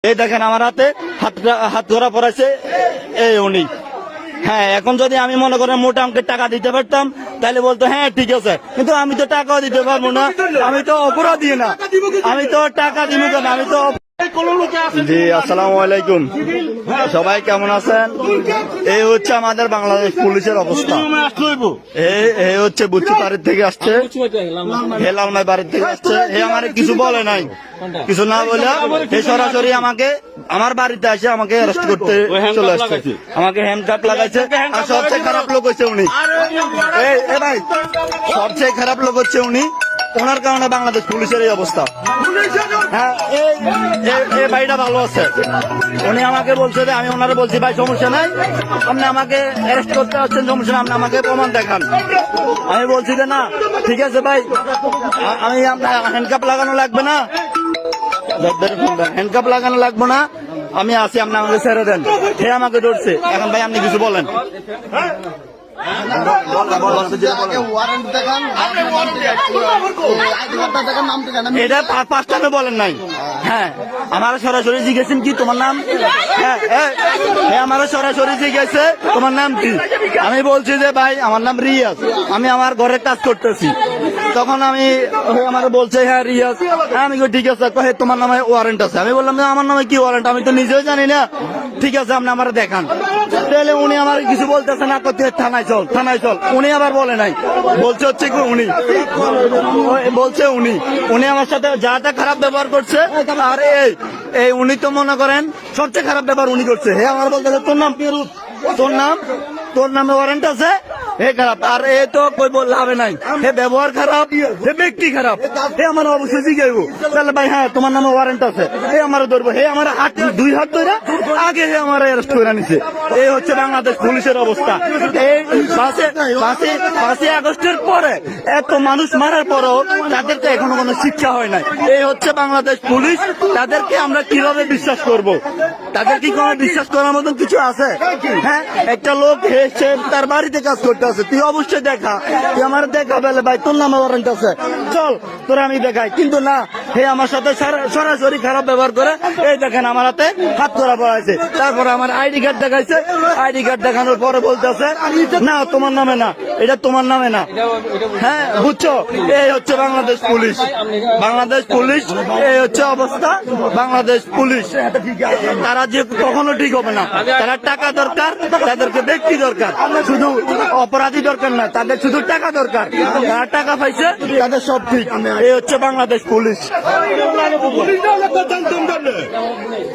এই দেখেন আমার হাতে হাত ধরা পড়াইছে এই উনি। হ্যাঁ, এখন যদি আমি মনে করেন মোটা অঙ্কের টাকা দিতে পারতাম তাহলে বলতো হ্যাঁ ঠিক আছে, কিন্তু আমি তো টাকাও দিতে পারবো না, আমি তো অপরাধী না, আমি তো টাকা দিব কেন, আমি তো। জি আসসালামু আলাইকুম, সবাই কেমন আছেন? এই হচ্ছে আমাদের বাংলাদেশ পুলিশের অবস্থা। এই হচ্ছে বুচ্চি বাড়ির থেকে আসছে, হেলালমাই বাড়ির থেকে আসছে। হে আমার কিছু বলে নাই, কিছু না বলে হে সরাসরি আমাকে আমার বাড়িতে এসে আমাকে অ্যারেস্ট করতে চলে আসছে, আমাকে হ্যান্ডকাপ লাগাইছে। আর সবচেয়ে খারাপ লোক হচ্ছে উনি, এই ভাই সবচেয়ে খারাপ লোক হচ্ছে উনি, ওনার কারণে বাংলাদেশ পুলিশের এই অবস্থা। হ্যাঁ, এই ভাইটা ভালো আছে, উনি আমাকে বলছে যে আমি ওনারা বলছি ভাই সমস্যা নাই, আপনি আমাকে অ্যারেস্ট করতে আসছেন, সমস্যা নাই, আপনি আমাকে প্রমাণ দেখান। আমি বলছি যে না ঠিক আছে ভাই, আমি হ্যান্ডকাপ লাগানো লাগবে না, হ্যান্ডকাপ লাগানো লাগবে না, আমি আসি, আপনি আমাকে ছেড়ে দেন। সে আমাকে ধরছে, এখন ভাই আপনি কিছু বলেন। এটা পাঁচটা বলেন নাই। হ্যাঁ, আমার সরাসরি জিজ্ঞেসেন কি তোমার নাম? হ্যাঁ, আমার সরাসরি জিজ্ঞেসে তোমার নাম কি? আমি বলছি যে ভাই আমার নাম রিয়াজ, আমি আমার ঘরে কাজ করতেছি। তখন আমি আমার বলছে হ্যাঁ রিয়াজ, আমি ঠিক আছে, তোমার নামে ওয়ারেন্ট আছে। আমি বললাম আমার নামে কি ওয়ারেন্ট, আমি তো নিজেও জানি না। ঠিক আছে আপনি আমার দেখান। তাহলে উনি আমার কিছু বলতেছে না, করতে থানায় চল, থানায় চল। উনি আবার বলে নাই, বলছে হচ্ছে কি উনি বলছে উনি আমার সাথে যাটা খারাপ ব্যবহার করছে। আর এই উনি তো মনে করেন সবচেয়ে খারাপ ব্যবহার উনি করছে। হে আমার বলতেছে তোর নাম কি? তোর নামে ওয়ারেন্ট আছে, হে খারাপ। আর এ তো কই বললে হবে নাই, হে ব্যবহার খারাপ, হে ব্যক্তি খারাপ। হে আমার অবশ্যই জিজ্ঞাসা তাহলে ভাই হ্যাঁ তোমার নামে ওয়ারেন্ট আছে, হে আমার ধরবো। হে আমার দুই হাত ধরে আগে হে আমার অ্যারেস্ট করে নিছে। এই হচ্ছে বাংলাদেশ পুলিশের অবস্থা। এই 5ই আগস্টের পরে এত মানুষ মারার পরও তাদেরকে এখনো কোনো শিক্ষা হয় নাই। এই হচ্ছে বাংলাদেশ পুলিশ, তাদেরকে আমরা কিভাবে বিশ্বাস করব? তাদের কি কোনো বিশ্বাস করার মতন কিছু আছে? হ্যাঁ, একটা লোক সে তার বাড়িতে কাজ করতে আছে, তুই অবশ্যই দেখা, তুই আমার দেখা বলে ভাই তোর নামে ওয়ারেন্ট আছে, চল তোরা আমি দেখাই। কিন্তু না, হে আমার সাথে সরাসরি খারাপ ব্যবহার করে। এই দেখেন আমার হাতে হাত ধরা পড়াইছে, তারপরে আমার আইডি কার্ড দেখাইছে। আইডি কার্ড দেখানোর পরে বলতেছে না তোমার নামে না, এটা তোমার নামে না। হ্যাঁ বুঝছো, এই হচ্ছে বাংলাদেশ পুলিশ। বাংলাদেশ পুলিশ এই হচ্ছে অবস্থা। বাংলাদেশ পুলিশ তারা যে কখনো ঠিক হবে না, তারা টাকা দরকার, তাদেরকে ব্যক্তি দরকার, শুধু অপরাধী দরকার না, তাদের শুধু টাকা দরকার। যারা টাকা পাইছে তাদের সব ঠিক। এই হচ্ছে বাংলাদেশ পুলিশ।